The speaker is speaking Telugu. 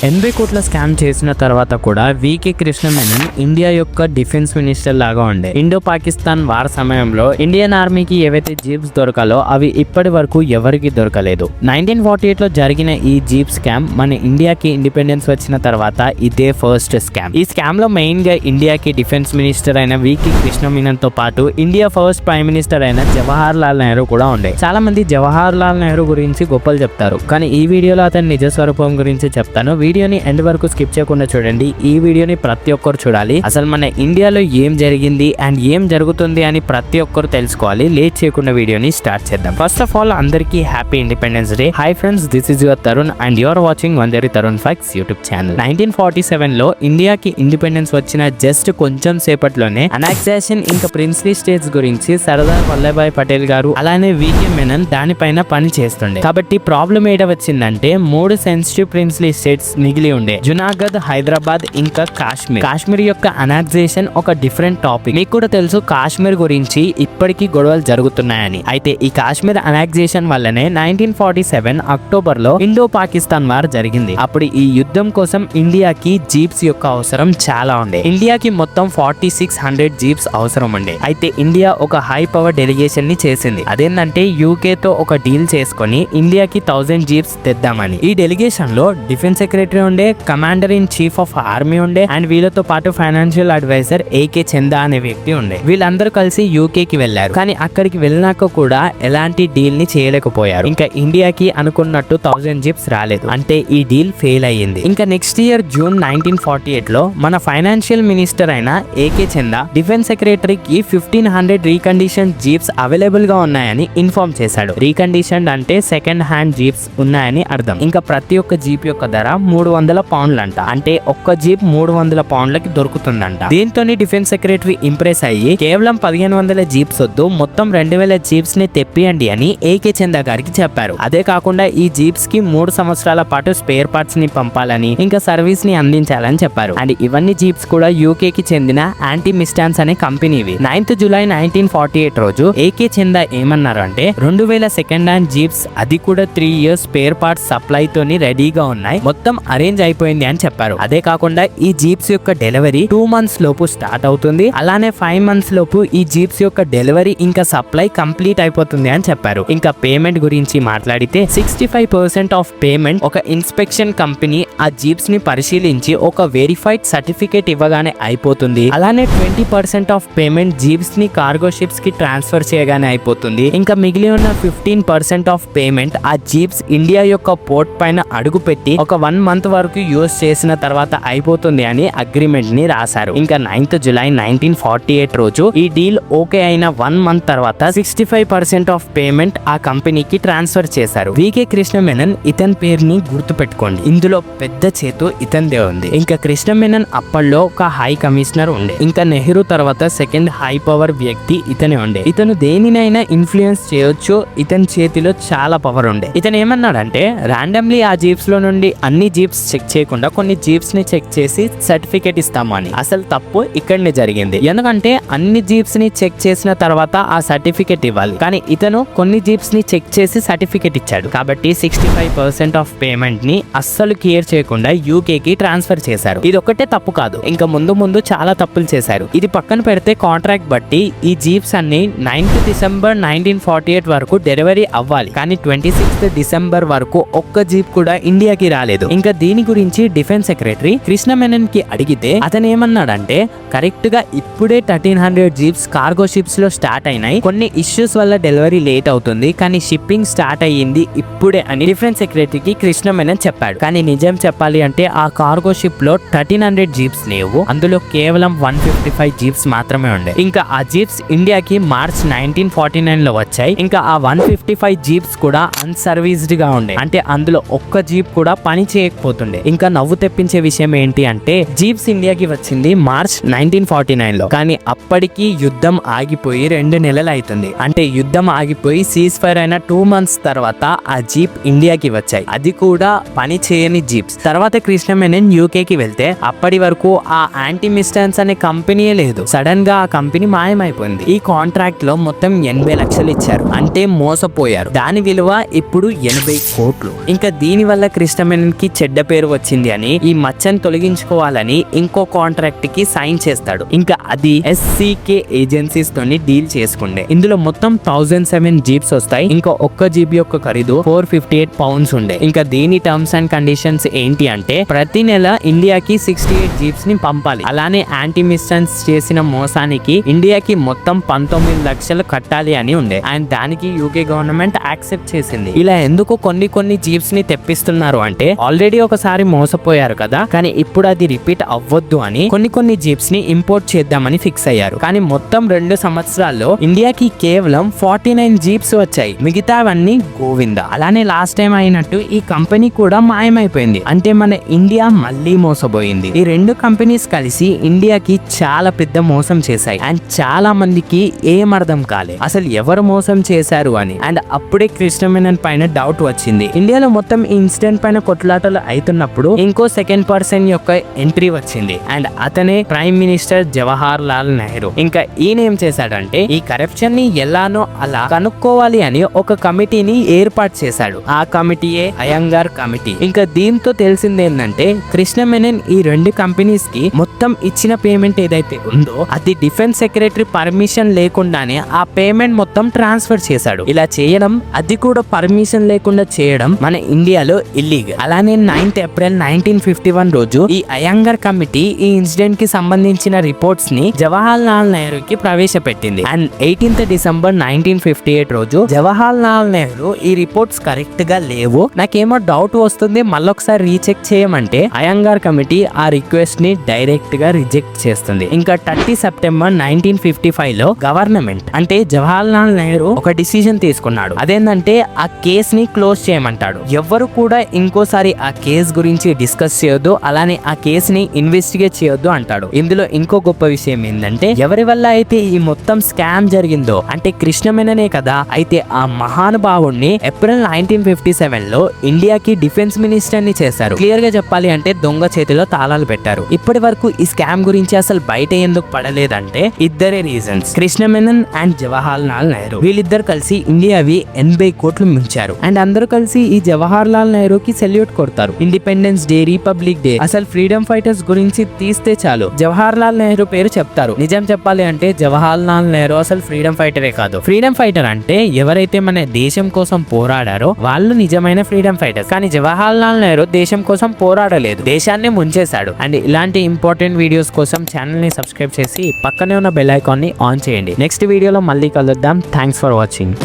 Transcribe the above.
80 కోట్ల స్కామ్ చేసిన తర్వాత కూడా వికే కృష్ణ మెనన్ ఇండియా యొక్క డిఫెన్స్ మినిస్టర్ లాగా ఉండే. ఇండో పాకిస్తాన్ వార్ సమయంలో ఇండియన్ ఆర్మీకి ఏవైతే జీప్స్ దొరకాలో అవి ఇప్పటి వరకు ఎవరికి దొరకలేదు. 1948 లో జరిగిన ఈ జీప్ స్కామ్ మన ఇండియాకి ఇండిపెండెన్స్ వచ్చిన తర్వాత ఇదే ఫస్ట్ స్కామ్. ఈ స్కామ్ లో మెయిన్ గా ఇండియాకి డిఫెన్స్ మినిస్టర్ అయిన వికే కృష్ణ మెనన్ తో పాటు ఇండియా ఫస్ట్ ప్రైమ్ మినిస్టర్ అయిన జవహర్ లాల్ నెహ్రూ కూడా ఉండే. చాలా మంది జవహర్ లాల్ నెహ్రూ గురించి గొప్పలు చెప్తారు, కానీ ఈ వీడియోలో అతని నిజ స్వరూపం గురించి చెప్తాను. వీడియోని ఎండ్ వరకు స్కిప్ చేయకుండా చూడండి. ఈ వీడియోని ప్రతి ఒక్కరు చూడాలి. అసలు మన ఇండియాలో ఏం జరిగింది అండ్ ఏం జరుగుతుంది అని ప్రతి ఒక్కరు తెలుసుకోవాలి. లేట్ చేయకుండా వీడియోని స్టార్ట్ చేద్దాం. ఫస్ట్ ఆఫ్ ఆల్ అందరికీ happy independence day. Hi friends, this is your Tarun and you're watching వందేరి తరుణ్ ఫ్యాక్ట్స్ యూట్యూబ్ ఛానల్. 1947 లో ఇండియాకి ఇండిపెండెన్స్ వచ్చిన జస్ట్ కొంచెం సేపట్లోనే అనెక్సేషన్ ఇంకా ప్రిన్స్లీ స్టేట్స్ గురించి సర్దార్ వల్లభాయ్ పటేల్ గారు అలానే వికే మెనన్ దానిపైన పని చేస్తుండే. కాబట్టి ప్రాబ్లం ఏడ వచ్చిందంటే 3 సెన్సిటివ్ ప్రిన్స్లీ స్టేట్స్ మిగిలి ఉండే. జునాగఢ్, హైదరాబాద్ ఇంకా కాశ్మీర్. కాశ్మీర్ యొక్క అనెక్సేషన్ ఒక డిఫరెంట్ టాపిక్. మీకు కూడా తెలుసు కాశ్మీర్ గురించి ఇప్పటికీ గొడవలు జరుగుతున్నాయని. అయితే ఈ కాశ్మీర్ అనెక్సేషన్ వల్లనే 1947 అక్టోబర్ లో ఇండో పాకిస్తాన్ వార్ జరిగింది. అప్పుడు ఈ యుద్ధం కోసం ఇండియాకి జీప్స్ యొక్క అవసరం చాలా ఉండే. ఇండియాకి మొత్తం 4600 జీప్స్ అవసరం ఉండే. అయితే ఇండియా ఒక హై పవర్ డెలిగేషన్ ని చేసింది. అదేంటంటే యూకే తో ఒక డీల్ చేసుకొని ఇండియాకి 1000 జీప్స్ తెద్దామని. ఈ డెలిగేషన్ లో డిఫెన్స్ సెక్రటరీ ఉండే, commander in chief of army ఉండే అండ్ వీళ్ళతో పాటు ఫైనాన్షియల్ అడ్వైజర్ ఏకే చందా అనే వ్యక్తి ఉండే. వీళ్ళందరూ కలిసి యూకే కి వెళ్లారు. కానీ అక్కడికి వెళ్ళినాక కూడా ఎలాంటి డీల్ ని చేయలేకపోయారు. ఇంకా ఇండియాకి అనుకున్నట్టు 1000 జీప్స్ రాలేదు. అంటే ఈ డీల్ ఫెయిల్ అయ్యింది. ఇంకా నెక్స్ట్ ఇయర్ జూన్ 1948 లో మన ఫైనాన్షియల్ మినిస్టర్ అయిన ఏకే చందా డిఫెన్స్ సెక్రటరీకి 1500 రీకండిషన్ జీప్స్ అవైలబుల్ గా ఉన్నాయని ఇన్ఫార్మ్ చేశాడు. రీకండిషన్ అంటే సెకండ్ హ్యాండ్ జీప్స్ ఉన్నాయని అర్థం. ఇంకా ప్రతి ఒక్క జీప్ యొక్క ధర 300 పౌండ్లు అంట. అంటే ఒక్క జీప్ 300 పౌండ్లకి దొరుకుతుందంట. దీంతో డిఫెన్స్ సెక్రటరీ ఇంప్రెస్ అయ్యి కేవలం 1500 జీప్స్ వద్దు, మొత్తం 2000 జీప్స్ ని తెప్పియండి అని ఏకే చందా గారికి చెప్పారు. అదే కాకుండా ఈ జీప్స్ కి 3 సంవత్సరాల పాటు స్పేర్ పార్ట్స్ ని పంపాలని ఇంకా సర్వీస్ ని అందించాలని చెప్పారు. అండ్ ఇవన్నీ జీప్స్ కూడా యూకే కి చెందిన యాంటీ మిస్టాన్స్ అనే కంపెనీవి. 9th జూలై 1948 రోజు ఏకే చందా ఏమన్నారు అంటే 2000 సెకండ్ హ్యాండ్ జీప్స్, అది కూడా 3 years స్పేర్ పార్ట్స్ సప్లై తోని రెడీగా ఉన్నాయి, మొత్తం అరేంజ్ అయిపోయింది అని చెప్పారు. అదే కాకుండా ఈ జీప్స్ యొక్క డెలివరీ 2 months లోపు స్టార్ట్ అవుతుంది. అలానే 5 months లోపు ఈ జీప్స్ యొక్క డెలివరీ ఇంకా సప్లై కంప్లీట్ అయిపోతుంది అని చెప్పారు. ఇంకా పేమెంట్ గురించి మాట్లాడితే 65% ఆఫ్ పేమెంట్ ఒక ఇన్స్పెక్షన్ కంపెనీ ఆ జీప్స్ ని పరిశీలించి ఒక వెరిఫైడ్ సర్టిఫికేట్ ఇవ్వగానే అయిపోతుంది. అలానే 20% ఆఫ్ పేమెంట్ జీప్స్ ని కార్గో షిప్స్ కి ట్రాన్స్ఫర్ చేయగానే అయిపోతుంది. ఇంకా మిగిలి ఉన్న 15% ఆఫ్ పేమెంట్ ఆ జీప్స్ ఇండియా యొక్క పోర్ట్ పైన అడుగు పెట్టి ఒక 1 month వరకు యూజ్ చేసిన తర్వాత అయిపోతుంది అని అగ్రిమెంట్ ని రాశారు. ఇంకా 9th జూలై 1948 రోజు ఈ డీల్ ఓకే అయిన 1 month తర్వాత 65% ఆఫ్ పేమెంట్ ఆ కంపెనీకి ట్రాన్స్ఫర్ చేశారు. వికే కృష్ణ మెనన్ ఇతని పేరుని గుర్తు పెట్టుకోండి. ఇందులో పెద్ద చేతు ఇతనిదే ఉంది. ఇంకా కృష్ణ మెనన్ అప్పట్లో ఒక హై కమిషనర్ ఉండే. ఇంకా నెహ్రూ తర్వాత సెకండ్ హై పవర్ వ్యక్తి ఇతనే ఉండే. ఇతను దేనినైనా ఇన్ఫ్లుయెన్స్ చేయొచ్చు. ఇతని చేతిలో చాలా పవర్ ఉండే. ఇతను ఏమన్నాడంటే రాండమ్లీ ఆ జీప్స్ లో నుండి అన్ని జీప్స్ చెక్ చేయకుండా కొన్ని జీప్స్ ని చెక్ చేసి సర్టిఫికేట్ ఇస్తాము అని. అసలు తప్పు ఇక్కడనే జరిగింది. ఎందుకంటే అన్ని జీప్స్ ని చెక్ చేసిన తర్వాత ఆ సర్టిఫికేట్ ఇవ్వాలి. కానీ ఇతను కొన్ని జీప్స్ ని చెక్ చేసి సర్టిఫికేట్ ఇచ్చాడు. కాబట్టి 65% ఆఫ్ పేమెంట్ ని అస్సలు క్లియర్ చేయకుండా యూకే కి ట్రాన్స్ఫర్ చేశారు. ఇది ఒకటే తప్పు కాదు, ఇంకా ముందు ముందు చాలా తప్పులు చేశారు. ఇది పక్కన పెడితే కాంట్రాక్ట్ బట్టి ఈ జీప్స్ అన్ని 9th డిసెంబర్ 1948 వరకు డెలివరీ అవ్వాలి. కానీ 26th డిసెంబర్ వరకు ఒక్క జీప్ కూడా ఇండియాకి రాలేదు. ఇంకా దీని గురించి డిఫెన్స్ సెక్రటరీ కృష్ణ మెనన్ కి అడిగితే అతను ఏమన్నాడంటే కరెక్ట్ గా ఇప్పుడే 1300 జీప్స్ కార్గో షిప్స్ లో స్టార్ట్ అయినాయి. కొన్ని ఇష్యూస్ వల్ల డెలివరీ లేట్ అవుతుంది, కానీ షిప్పింగ్ స్టార్ట్ అయ్యింది ఇప్పుడే అని డిఫెన్స్ సెక్రటరీకి కృష్ణ మెనన్ చెప్పాడు. కానీ నిజం చెప్పాలి అంటే ఆ కార్గో షిప్ లో 1300 జీప్స్ లేవు. అందులో కేవలం 155 జీప్స్ మాత్రమే ఉండే. ఇంకా ఆ జీప్స్ ఇండియాకి మార్చ్ 1949 లో వచ్చాయి. ఇంకా ఆ 155 జీప్స్ కూడా అన్సర్వీస్డ్ గా ఉండే. అంటే అందులో ఒక్క జీప్ కూడా పని చేయకపోతుండే. ఇంకా నవ్వు తెప్పించే విషయం ఏంటి అంటే జీప్స్ ఇండియాకి వచ్చింది మార్చ్ 1949 లో. కానీ అప్పటికి యుద్ధం ఆగిపోయి 2 నెలలు అవుతుంది. అంటే యుద్ధం ఆగిపోయి సీజ్ ఫైర్ అయిన 2 months తర్వాత ఆ జీప్ ఇండియాకి వచ్చాయి. అది కూడా పని చేయని జీప్స్. తర్వాత కృష్ణ మెనన్ యూకే కి వెళ్తే అప్పటి వరకు ఆ యాంటీ మిస్టాన్స్ అనే కంపెనీయే లేదు. సడన్ గా ఆ కంపెనీ మాయమైపోయింది. ఈ కాంట్రాక్ట్ లో మొత్తం 80 లక్షలు ఇచ్చారు. అంటే మోసపోయారు. దాని విలువ ఇప్పుడు 80 కోట్లు. ఇంకా దీని వల్ల కృష్ణ మెనన్ కి చెడ్డ పేరు వచ్చింది అని ఈ మచ్చని తొలగించుకోవాలని ఇంకో కాంట్రాక్ట్ కి సైన్ చేస్తాడు. ఇంకా అది SCK ఏజెన్సీస్ తోని డీల్ చేసుకుండే. ఇందులో మొత్తం 1007 జీప్స్ వస్తాయి. ఇంకా ఒక్క జీప్ యొక్క ఖరీదు 458 పౌండ్స్ ఉండే. ఇంకా దీని టర్మ్స్ అండ్ కండిషన్స్ ఏంటి అంటే ప్రతి నెల ఇండియాకి 68 జీప్స్ ని పంపాలి. అలానే యాంటీ మిస్టన్స్ చేసిన మోసానికి ఇండియాకి మొత్తం 19 లక్షలు కట్టాలి అని ఉండే. అండ్ దానికి UK గవర్నమెంట్ యాక్సెప్ట్ చేసింది. ఇలా ఎందుకు కొన్ని జీప్స్ ని తెప్పిస్తున్నారు అంటే ఆల్రెడీ ఒకసారి మోసపోయారు కదా, కానీ ఇప్పుడు అది రిపీట్ అవ్వద్దు అని కొన్ని జీప్స్ ని ఇంపోర్ట్ చేద్దామని ఫిక్స్ అయ్యారు. కానీ మొత్తం 2 సంవత్సరాల్లో ఇండియాకి కేవలం 49 జీప్స్ వచ్చాయి. మిగతావన్నీ గోవింద. అలానే లాస్ట్ టైం అయినట్టు ఈ కంపెనీ కూడా మాయమైపోయింది. అంటే మన ఇండియా మళ్ళీ మోసపోయింది. ఈ 2 కంపెనీస్ కలిసి ఇండియాకి చాలా పెద్ద మోసం చేశాయి. అండ్ చాలా మందికి ఏం అర్థం కాలే అసలు ఎవరు మోసం చేశారు అని. అండ్ అప్పుడే కృష్ణ మెనన్ పైన డౌట్ వచ్చింది. ఇండియాలో మొత్తం ఈ ఇన్సిడెంట్ పైన కొట్లాటలు అవుతున్నప్పుడు ఇంకో సెకండ్ పర్సన్ యొక్క ఎంట్రీ వచ్చింది. అండ్ అతనే ప్రైమ్ మినిస్టర్ జవహర్ లాల్ నెహ్రూ. ఇంకా ఈయన ఏం చేశాడంటే ఈ కరప్షన్ ని ఎలానో అలా కనుక్కోవాలి అని ఒక కమిటీని ఏర్పాటు చేశాడు. ఆ కమిటీయే అయ్యంగార్ కమిటీ. ఇంకా దీంతో తెలిసింది ఏంటంటే కృష్ణ మెనన్ ఈ 2 కంపెనీస్ కి మొత్తం ఇచ్చిన పేమెంట్ ఏదైతే ఉందో అది డిఫెన్స్ సెక్రటరీ పర్మిషన్ లేకుండానే ఆ పేమెంట్ మొత్తం ట్రాన్స్ఫర్ చేశాడు. ఇలా చేయడం, అది కూడా పర్మిషన్ లేకుండా చేయడం మన ఇండియాలో ఇల్లీగల్. అలానే 9th ఏప్రిల్ 1951 రోజు ఈ అయ్యంగార్ కమిటీ ఈ ఇన్సిడెంట్ కి సంబంధించిన రిపోర్ట్స్ ని జవహర్ లాల్ నెహ్రూకి ప్రవేశపెట్టింది. అండ్ 18th డిసెంబర్ 1958 రోజు జవహర్ లాల్ నెహ్రూ ఈ రిపోర్ట్స్ కరెక్ట్ గా లేవు, నాకేమో డౌట్ వస్తుంది, మళ్ళొకసారి రీచెక్ చేయమంటే అయ్యంగార్ కమిటీ ఆ రిక్వెస్ట్ ని డైరెక్ట్ గా రిజెక్ట్ చేస్తుంది. ఇంకా 30 సెప్టెంబర్ 1955 లో గవర్నమెంట్ అంటే జవహర్ లాల్ నెహ్రూ ఒక డిసిజన్ తీసుకున్నాడు. అదేంటంటే ఆ కేస్ ని క్లోజ్ చేయమంటాడు. ఎవ్వరు కూడా ఇంకోసారి ఆ కేస్ గురించి డిస్కస్ చేయొద్దు, అలానే ఆ కేసుని ఇన్వెస్టిగేట్ చేయొద్దు అంటాడు. ఇందులో ఇంకో గొప్ప విషయం ఏంటంటే ఎవరి వల్ల అయితే ఈ మొత్తం స్కామ్ జరిగిందో అంటే కృష్ణ మెననే కదా, అయితే ఆ మహానుభావుడిని ఏప్రిల్ 1957 లో ఇండియాకి డిఫెన్స్ మినిస్టర్ ని చేశారు. క్లియర్ గా చెప్పాలి అంటే దొంగ చేతిలో తాళాలు పెట్టారు. ఇప్పటి వరకు ఈ స్కామ్ గురించి అసలు బయట ఎందుకు పడలేదంటే ఇద్దరే రీజన్స్, కృష్ణ మెనన్ అండ్ జవహర్ లాల్ నెహ్రూ. వీళ్ళిద్దరు కలిసి ఇండియావి 80 కోట్లు ముంచారు. అండ్ అందరూ కలిసి ఈ జవహర్ లాల్ నెహ్రూకి సెల్యూట్ కొడతారు. ఇండిపెండెన్స్ డే, రిపబ్లిక్ డే, అసలు ఫ్రీడమ్ ఫైటర్స్ గురించి తీస్తే చాలు జవహర్ లాల్ నెహ్రూ పేరు చెప్తారు. నిజం చెప్పాలి అంటే జవహర్ లాల్ నెహ్రూ అసలు ఫ్రీడమ్ ఫైటరే కాదు. ఫ్రీడమ్ ఫైటర్ అంటే ఎవరైతే మన దేశం కోసం పోరాడారో వాళ్ళు నిజమైన ఫ్రీడమ్ ఫైటర్స్. కానీ జవహర్ లాల్ నెహ్రూ దేశం కోసం పోరాడలేదు, దేశాన్ని ముంచేశాడు. అండ్ ఇలాంటి ఇంపార్టెంట్ వీడియోస్ కోసం ఛానల్ ని సబ్స్క్రైబ్ చేసి పక్కనే ఉన్న బెల్ ఐకాన్ ని ఆన్ చేయండి. నెక్స్ట్ వీడియోలో మళ్ళీ కలుద్దాం. Thanks for watching.